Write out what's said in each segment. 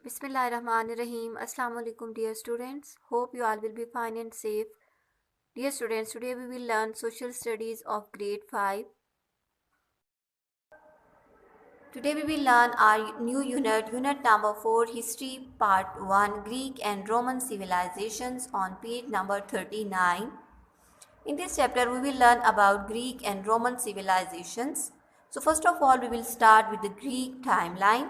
Bismillahirrahmanirrahim. Assalamu alaikum, dear students. Hope you all will be fine and safe. Dear students, today we will learn social studies of grade 5. Today we will learn our new unit number 4, History Part 1, Greek and Roman Civilizations on page number 39. In this chapter we will learn about Greek and Roman civilizations. So first of all we will start with the Greek timeline.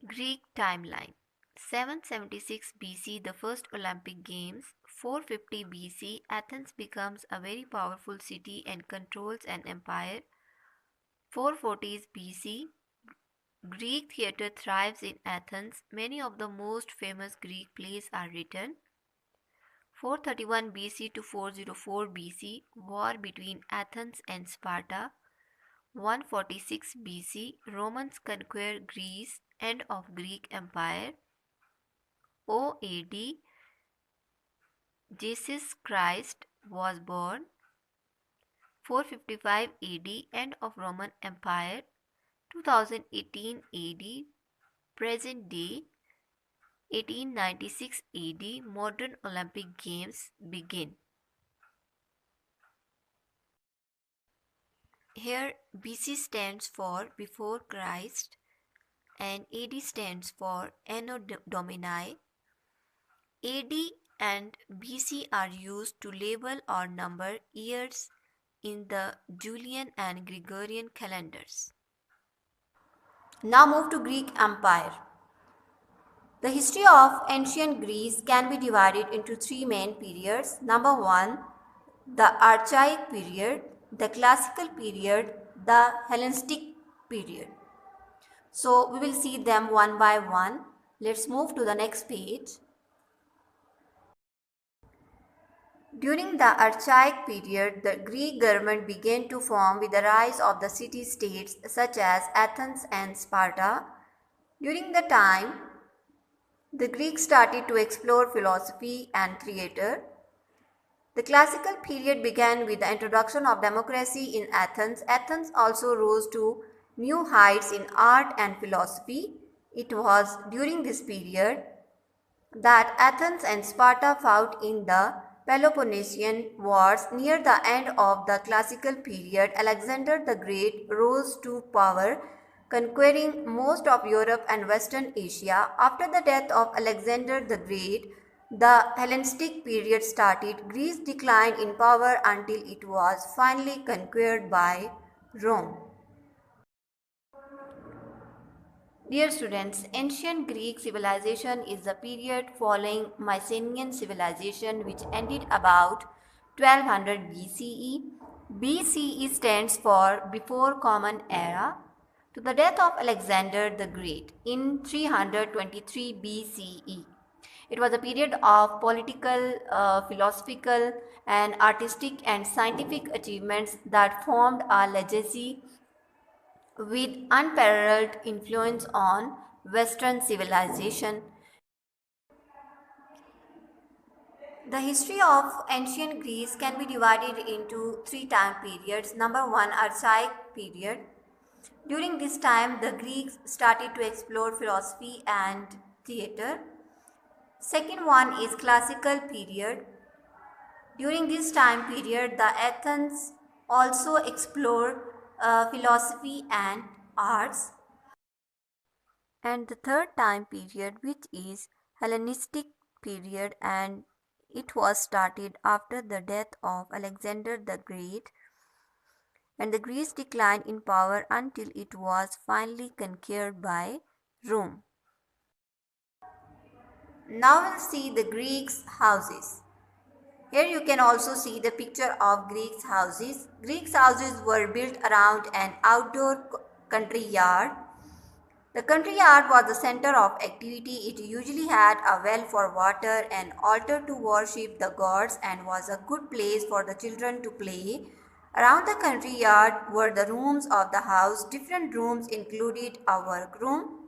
Greek timeline. 776 BC, the first Olympic Games. 450 BC, Athens becomes a very powerful city and controls an empire. 440s BC, Greek theatre thrives in Athens. Many of the most famous Greek plays are written. 431 BC to 404 BC, war between Athens and Sparta. 146 BC, Romans conquer Greece, end of Greek Empire. OAD, Jesus Christ was born. 455 AD, end of Roman Empire. 2018 AD, present day. 1896 AD, modern Olympic Games begin. Here BC stands for before Christ and AD stands for Anno Domini. AD and BC are used to label or number years in the Julian and Gregorian calendars. Now move to Greek Empire. The history of ancient Greece can be divided into three main periods. Number 1, the Archaic period, the Classical period, the Hellenistic period. So we will see them one by one. Let's move to the next page. During the Archaic period, the Greek government began to form with the rise of the city-states such as Athens and Sparta. During the time, the Greeks started to explore philosophy and theatre. The Classical period began with the introduction of democracy in Athens. Athens also rose to new heights in art and philosophy. It was during this period that Athens and Sparta fought in the Peloponnesian Wars. Near the end of the Classical period, Alexander the Great rose to power, conquering most of Europe and Western Asia. After the death of Alexander the Great, the Hellenistic period started. Greece declined in power until it was finally conquered by Rome. Dear students, ancient Greek civilization is the period following Mycenaean civilization which ended about 1200 BCE. BCE stands for before Common Era. To the death of Alexander the Great in 323 BCE. It was a period of political, philosophical and artistic and scientific achievements that formed a legacy with unparalleled influence on Western civilization. The history of ancient Greece can be divided into three time periods. Number 1, Archaic period. During this time, the Greeks started to explore philosophy and theatre. Second one is Classical period. During this time period, the Athens also explored philosophy and arts. And the third time period, which is Hellenistic period, and it was started after the death of Alexander the Great, and the Greece declined in power until it was finally conquered by Rome. Now we'll see the Greeks' houses. Here you can also see the picture of Greeks' houses. Greeks' houses were built around an outdoor country yard. The country yard was the center of activity. It usually had a well for water, an altar to worship the gods, and was a good place for the children to play. Around the country yard were the rooms of the house. Different rooms included a workroom,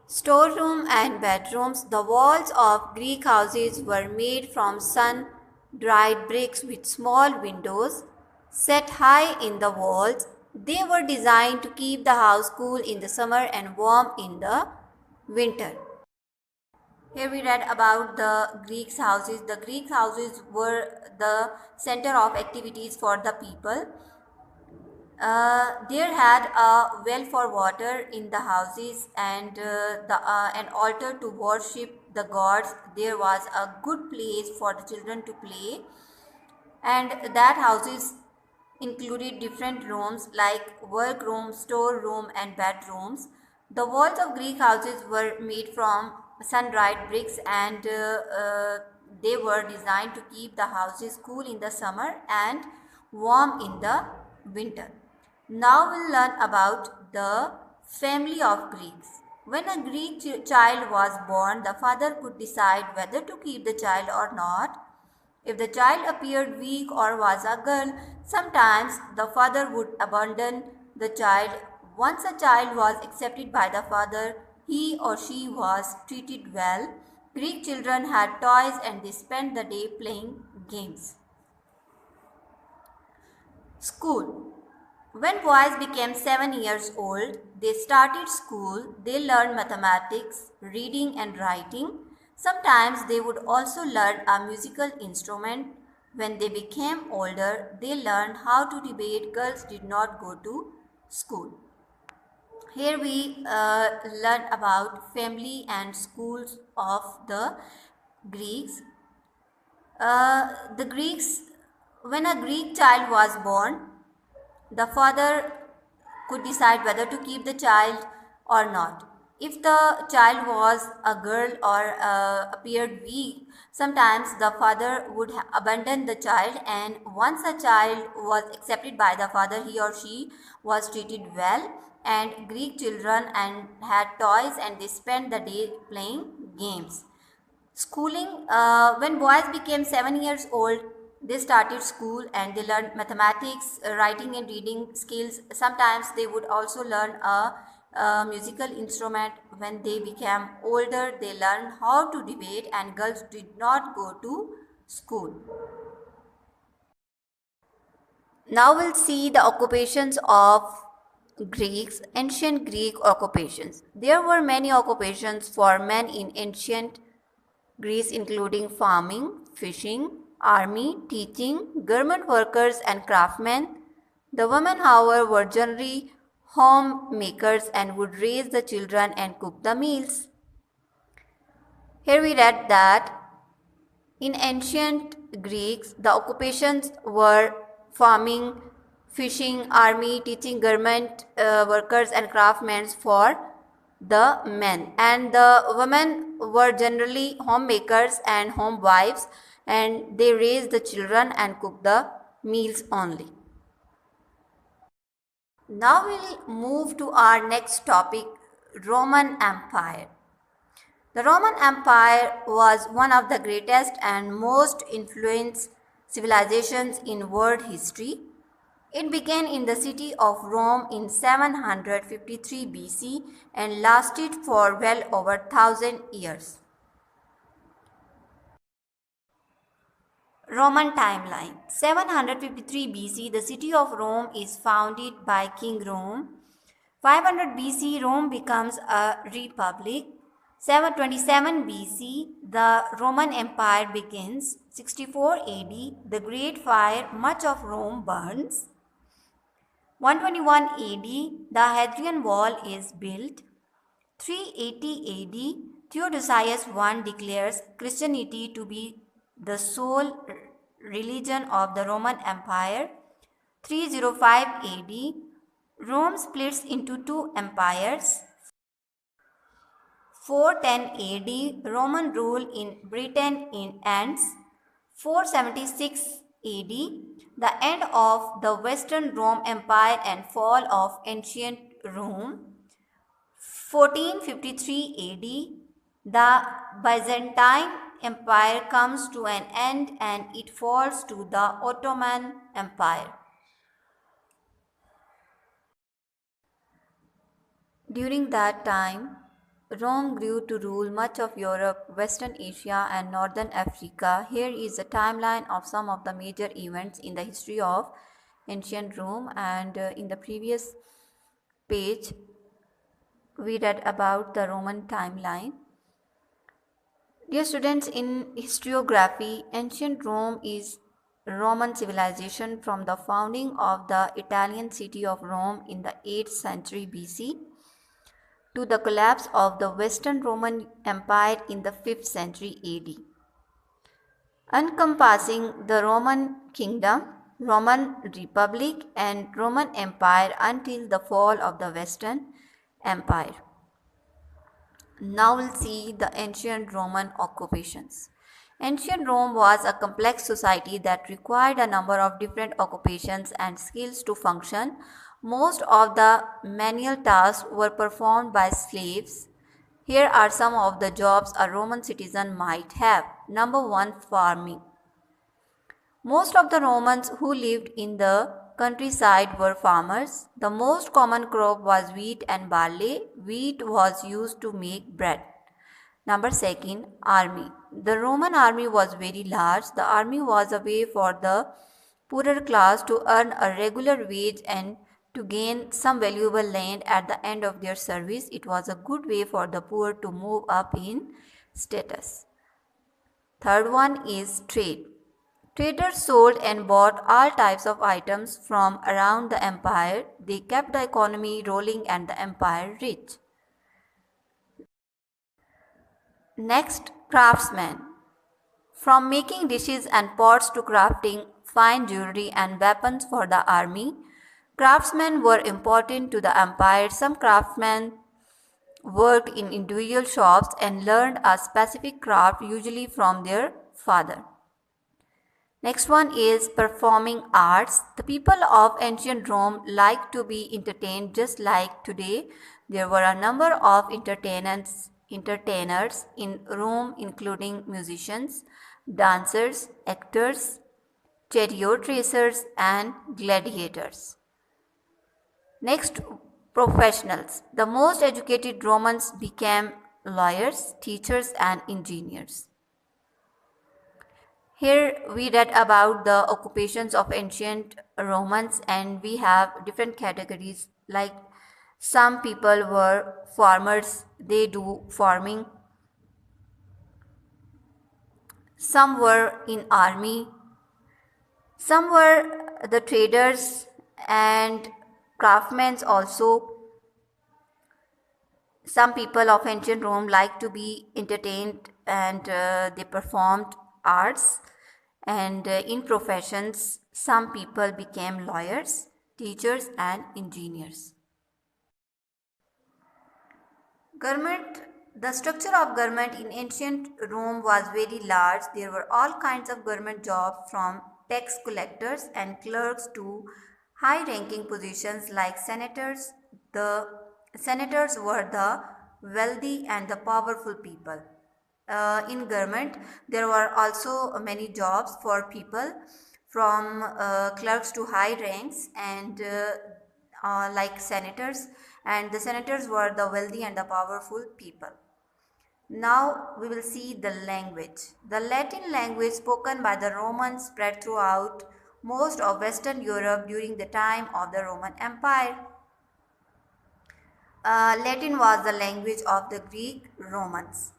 storeroom and bedrooms. The walls of Greek houses were made from sun-dried bricks with small windows set high in the walls. They were designed to keep the house cool in the summer and warm in the winter. Here we read about the Greeks' houses. The Greek houses were the center of activities for the people. There had a well for water in the houses and an altar to worship the gods. There was a good place for the children to play, and that houses included different rooms like workroom, storeroom, and bedrooms. The walls of Greek houses were made from sun-dried bricks and they were designed to keep the houses cool in the summer and warm in the winter. Now we'll learn about the family of Greeks. When a Greek child was born, the father could decide whether to keep the child or not. If the child appeared weak or was a girl, sometimes the father would abandon the child. Once a child was accepted by the father, he or she was treated well. Greek children had toys and they spent the day playing games. School. When boys became 7 years old, they started school. They learned mathematics, reading and writing. Sometimes they would also learn a musical instrument. When they became older, they learned how to debate. Girls did not go to school. Here we learn about family and schools of the Greeks. When a Greek child was born, the father could decide whether to keep the child or not. If the child was a girl or appeared weak, sometimes the father would abandon the child, and once a child was accepted by the father, he or she was treated well. And Greek children and had toys and they spent the day playing games. Schooling, when boys became 7 years old, they started school and they learned mathematics, writing and reading skills. Sometimes they would also learn a musical instrument. When they became older, they learned how to debate, and girls did not go to school. Now we'll see the occupations of Greeks, ancient Greek occupations. There were many occupations for men in ancient Greece, including farming, fishing, army, teaching, garment workers, and craftsmen. The women, however, were generally homemakers and would raise the children and cook the meals. Here we read that in ancient Greeks, the occupations were farming, fishing, army, teaching, garment workers, and craftsmen for the men, and the women were generally homemakers and home wives, and they raised the children and cooked the meals only. Now we'll move to our next topic, Roman Empire. The Roman Empire was one of the greatest and most influential civilizations in world history. It began in the city of Rome in 753 BC and lasted for well over 1,000 years. Roman timeline. 753 BC, the city of Rome is founded by King Rome. 500 BC, Rome becomes a republic. 727 BC, the Roman Empire begins. 64 AD, the Great Fire, much of Rome burns. 121 AD, the Hadrian Wall is built. 380 AD, Theodosius I declares Christianity to be the sole religion of the Roman Empire. 305 AD, Rome splits into two empires. 410 AD, Roman rule in Britain ends. 476 AD, the end of the Western Rome Empire and fall of ancient Rome. 1453 AD, the Byzantine Empire comes to an end and it falls to the Ottoman Empire. During that time, Rome grew to rule much of Europe, Western Asia, and Northern Africa. Here is a timeline of some of the major events in the history of ancient Rome, and in the previous page we read about the Roman timeline. Dear students, in historiography, ancient Rome is Roman civilization from the founding of the Italian city of Rome in the 8th century BC to the collapse of the Western Roman Empire in the 5th century AD, encompassing the Roman kingdom, Roman Republic, and Roman Empire until the fall of the Western Empire. Now we'll see the ancient Roman occupations. Ancient Rome was a complex society that required a number of different occupations and skills to function. Most of the manual tasks were performed by slaves. Here are some of the jobs a Roman citizen might have. Number 1, farming. Most of the Romans who lived in the countryside were farmers. The most common crop was wheat and barley. Wheat was used to make bread. Number 2, army. The Roman army was very large. The army was a way for the poorer class to earn a regular wage and to gain some valuable land at the end of their service. It was a good way for the poor to move up in status. Third one is trade. Traders sold and bought all types of items from around the empire. They kept the economy rolling and the empire rich. Next, craftsmen. From making dishes and pots to crafting fine jewelry and weapons for the army, craftsmen were important to the empire. Some craftsmen worked in individual shops and learned a specific craft, usually from their father. Next one is performing arts. The people of ancient Rome liked to be entertained just like today. There were a number of entertainers in Rome, including musicians, dancers, actors, chariot racers, and gladiators. Next, professionals. The most educated Romans became lawyers, teachers, and engineers. Here we read about the occupations of ancient Romans, and we have different categories, like some people were farmers, they do farming. Some were in army. Some were the traders and craftsmen also. Some people of ancient Rome liked to be entertained, and they performed arts. And in professions, some people became lawyers, teachers, and engineers. Government. The structure of government in ancient Rome was very large. There were all kinds of government jobs, from tax collectors and clerks to high-ranking positions like senators. The senators were the wealthy and the powerful people. In government, there were also many jobs for people, from clerks to high ranks, and like senators, and the senators were the wealthy and the powerful people. Now we will see the language. The Latin language spoken by the Romans spread throughout most of Western Europe during the time of the Roman Empire. Latin was the language of the Greek Romans.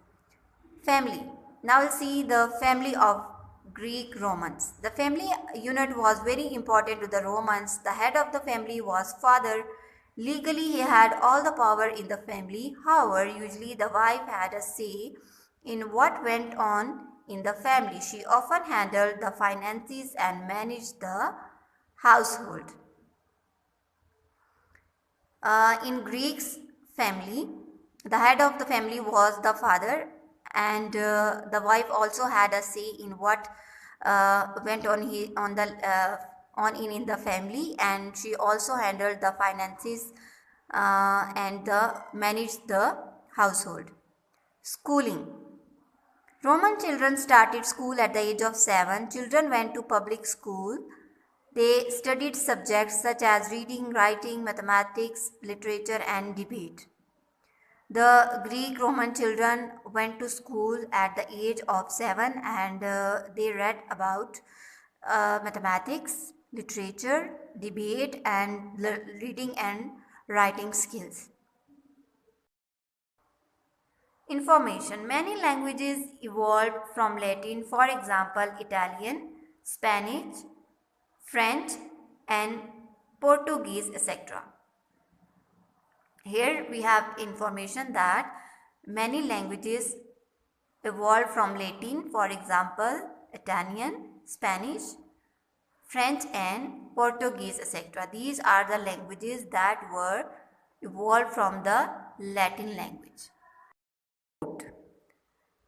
Family. Now we'll see the family of Greek Romans. The family unit was very important to the Romans. The head of the family was father. Legally, he had all the power in the family. However, usually the wife had a say in what went on in the family. She often handled the finances and managed the household. In Greek's family, the head of the family was the father, and the wife also had a say in what went on in the family, and she also handled the finances and managed the household. Schooling. Roman children started school at the age of 7. Children went to public school. They studied subjects such as reading, writing, mathematics, literature, and debate. The Greek Roman children went to school at the age of 7, and they read about mathematics, literature, debate, and reading and writing skills. Information. Many languages evolved from Latin, for example, Italian, Spanish, French, and Portuguese, etc. Here we have information that many languages evolved from Latin, for example, Italian, Spanish, French, and Portuguese, etc. These are the languages that were evolved from the Latin language.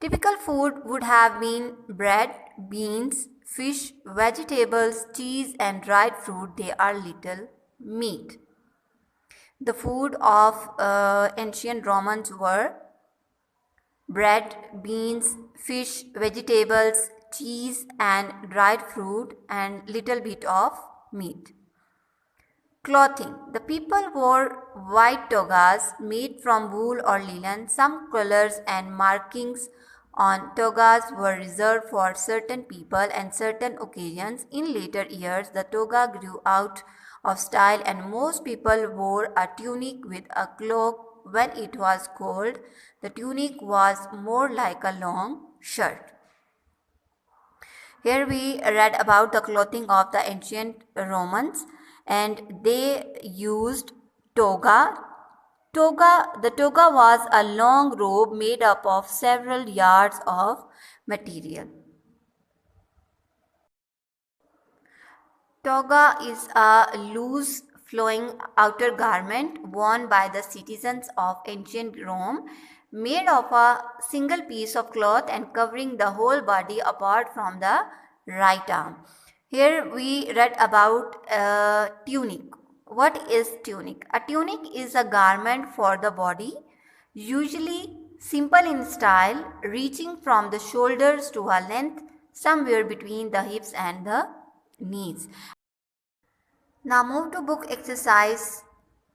Typical food would have been bread, beans, fish, vegetables, cheese, and dried fruit. They are little meat. The food of ancient Romans were bread, beans, fish, vegetables, cheese, and dried fruit, and little bit of meat. Clothing. The people wore white togas made from wool or linen. Some colors and markings on togas were reserved for certain people and certain occasions. In later years, the toga grew out of style and most people wore a tunic with a cloak when it was cold. The tunic was more like a long shirt. Here we read about the clothing of the ancient Romans, and they used toga. The toga was a long robe made up of several yards of material. Toga is a loose flowing outer garment worn by the citizens of ancient Rome, made of a single piece of cloth and covering the whole body apart from the right arm. Here we read about a tunic. What is tunic? A tunic is a garment for the body, usually simple in style, reaching from the shoulders to a length somewhere between the hips and the knees. Now move to book exercise.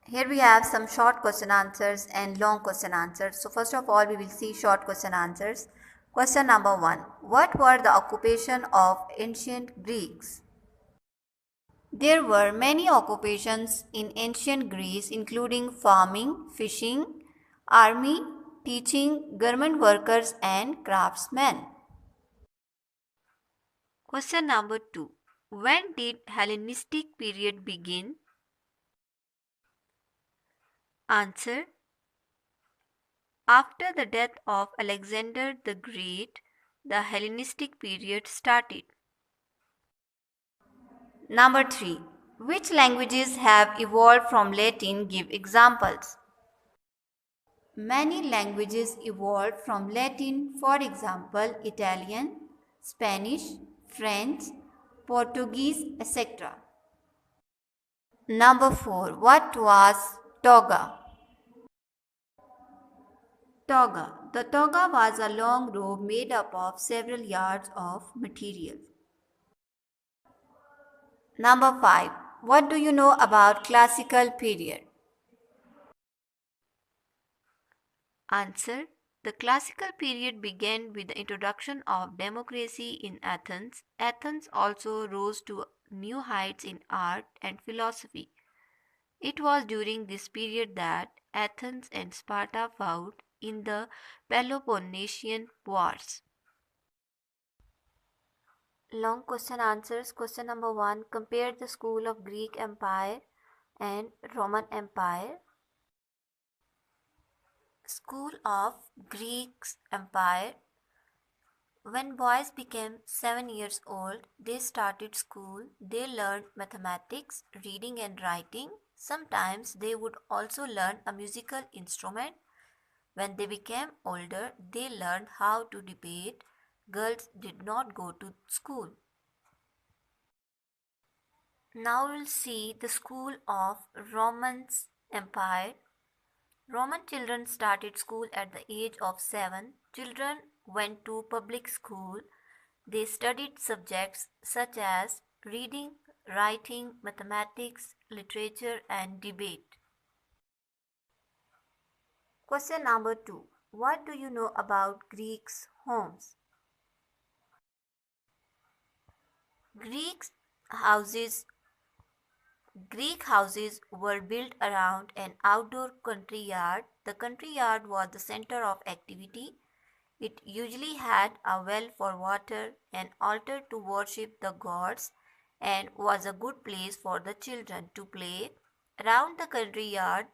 Here we have some short question answers and long question answers. So first of all, we will see short question answers. Question number 1. What were the occupation of ancient Greeks? There were many occupations in ancient Greece, including farming, fishing, army, teaching, government workers, and craftsmen. Question number 2. When did Hellenistic period begin? Answer. After the death of Alexander the Great, the Hellenistic period started. Number 3. Which languages have evolved from Latin? Give examples. Many languages evolved from Latin, for example, Italian, Spanish, French, Portuguese, etc. Number 4. What was toga? Toga. The toga was a long robe made up of several yards of material. Number 5. What do you know about classical period? Answer. The classical period began with the introduction of democracy in Athens. Athens also rose to new heights in art and philosophy. It was during this period that Athens and Sparta fought in the Peloponnesian Wars. Long question answers. Question number 1. Compare the school of Greek Empire and Roman Empire. School of Greek Empire. When boys became 7 years old, they started school. They learned mathematics, reading and writing. Sometimes they would also learn a musical instrument. When they became older, they learned how to debate. Girls did not go to school. Now we'll see the school of Roman Empire. Roman children started school at the age of 7. Children went to public school. They studied subjects such as reading, writing, mathematics, literature, and debate. Question number 2. What do you know about Greeks' homes? Greeks' houses Greek houses were built around an outdoor country yard. The country yard was the center of activity. It usually had a well for water, an altar to worship the gods, and was a good place for the children to play. Around the country yard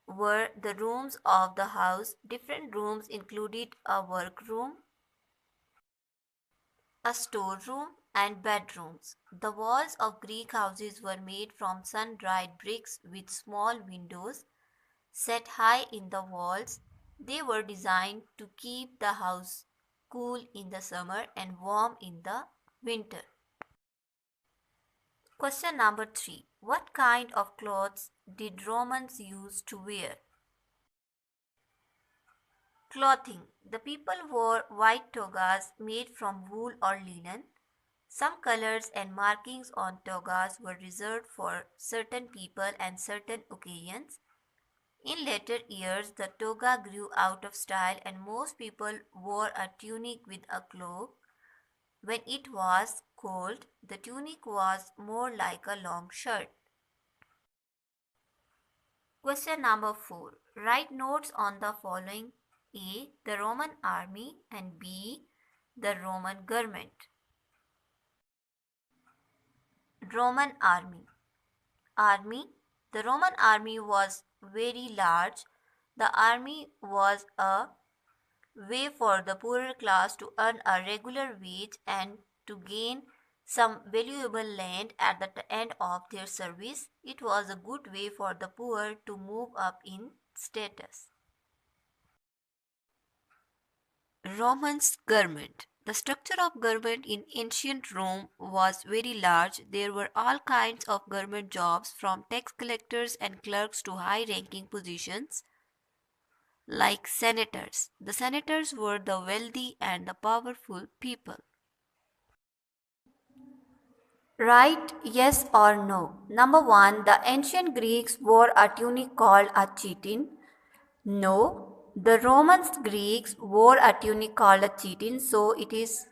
were the rooms of the house. Different rooms included a workroom, a storeroom, and bedrooms. The walls of Greek houses were made from sun-dried bricks with small windows set high in the walls. They were designed to keep the house cool in the summer and warm in the winter. Question number 3. What kind of clothes did Romans use to wear? Clothing. The people wore white togas made from wool or linen. Some colors and markings on togas were reserved for certain people and certain occasions. In later years, the toga grew out of style and most people wore a tunic with a cloak. When it was cold, the tunic was more like a long shirt. Question number 4. Write notes on the following. A. The Roman army, and B. The Roman government. Roman army. Army. The Roman army was very large. The army was a way for the poorer class to earn a regular wage and to gain some valuable land at the end of their service. It was a good way for the poor to move up in status. Romans government. The structure of government in ancient Rome was very large. There were all kinds of government jobs, from tax collectors and clerks to high-ranking positions like senators. The senators were the wealthy and the powerful people. Write yes or no. Number 1. The ancient Greeks wore a tunic called a chiton. No. The Romans Greeks wore a tunic called a chiton, so it is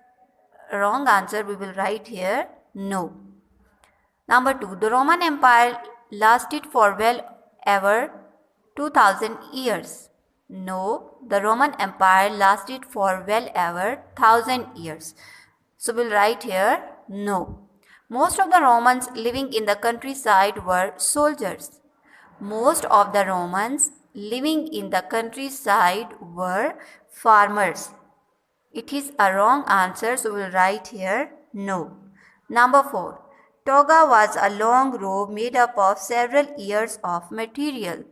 wrong answer. We will write here no. Number 2. The Roman Empire lasted for well ever 2000 years. No, the Roman Empire lasted for well ever 1000 years. So we'll write here no. Most of the Romans living in the countryside were soldiers. Most of the Romans living in the countryside were farmers. It is a wrong answer, so we'll write here no. Number 4. Toga was a long robe made up of several layers of material.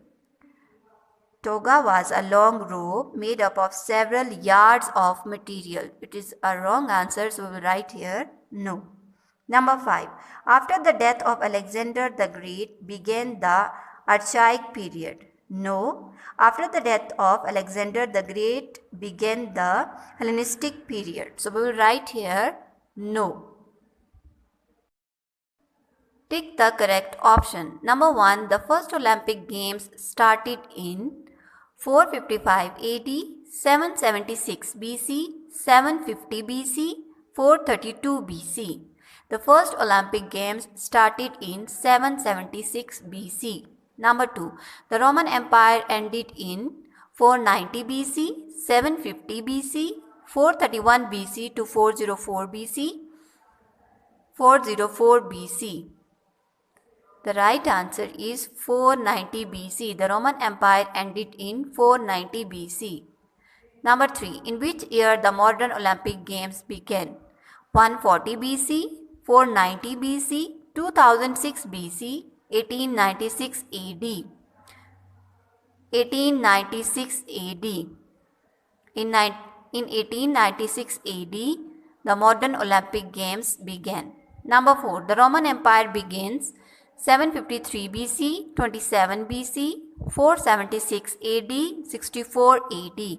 Toga was a long robe made up of several yards of material. It is a wrong answer, so we will write here no. Number 5. After the death of Alexander the Great began the Archaic period. No. After the death of Alexander the Great began the Hellenistic period. So we will write here no. Tick the correct option. Number 1. The first Olympic Games started in 455 AD, 776 BC, 750 BC, 432 BC. The first Olympic Games started in 776 BC. Number 2. The Roman Empire ended in 490 BC, 750 BC, 431 BC to 404 BC, 404 BC. The right answer is 490 BC. The Roman Empire ended in 490 BC. Number 3. In which year the modern Olympic Games began? 140 BC, 490 BC, 2006 BC, 1896 AD. 1896 AD. In 1896 AD, the modern Olympic Games began. Number 4. The Roman Empire begins 753 BC, 27 BC, 476 AD, 64 AD.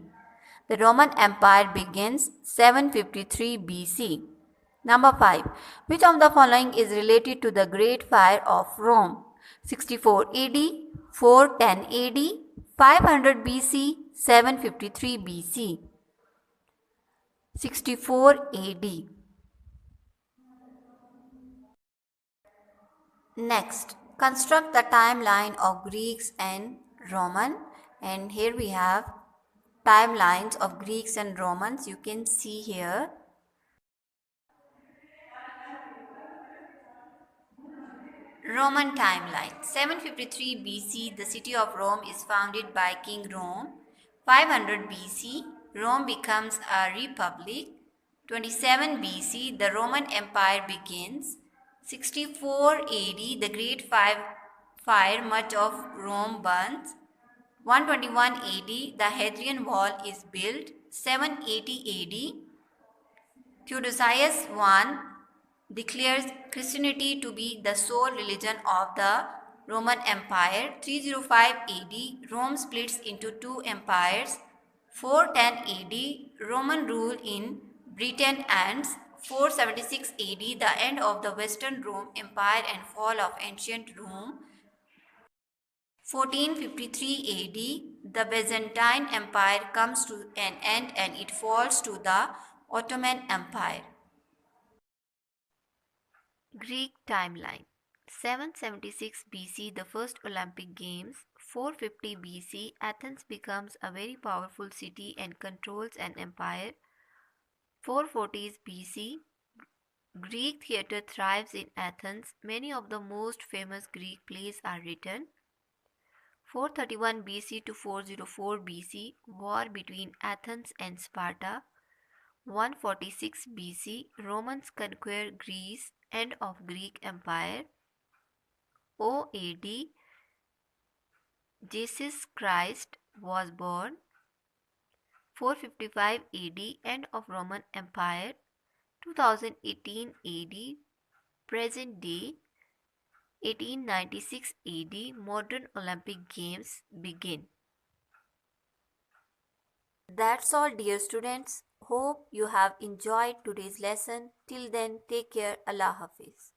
The Roman Empire begins 753 BC. Number 5. Which of the following is related to the Great Fire of Rome? 64 AD, 410 AD, 500 BC, 753 BC. 64 AD. Next, construct the timeline of Greeks and Roman. And here we have timelines of Greeks and Romans. You can see here. Roman timeline. 753 BC, the city of Rome is founded by King Rome. 500 BC, Rome becomes a republic. 27 BC, the Roman Empire begins. 64 AD, the Great Fire, much of Rome burns. 121 AD, the Hadrian Wall is built. 780 AD, Theodosius I declares Christianity to be the sole religion of the Roman Empire. 305 AD, Rome splits into two empires. 410 AD, Roman rule in Britain ends. 476 AD, the end of the Western Rome Empire and fall of ancient Rome. 1453 AD, the Byzantine Empire comes to an end and it falls to the Ottoman Empire. Greek timeline. 776 BC, the first Olympic Games. 450 BC, Athens becomes a very powerful city and controls an empire. 440s BC, Greek theatre thrives in Athens. Many of the most famous Greek plays are written. 431 BC to 404 BC, war between Athens and Sparta. 146 BC, Romans conquer Greece, end of Greek Empire. OAD, Jesus Christ was born. 455 AD, end of Roman Empire. 2018 AD, present day. 1896 AD, modern Olympic Games begin. That's all, dear students. Hope you have enjoyed today's lesson. Till then, take care. Allah Hafiz.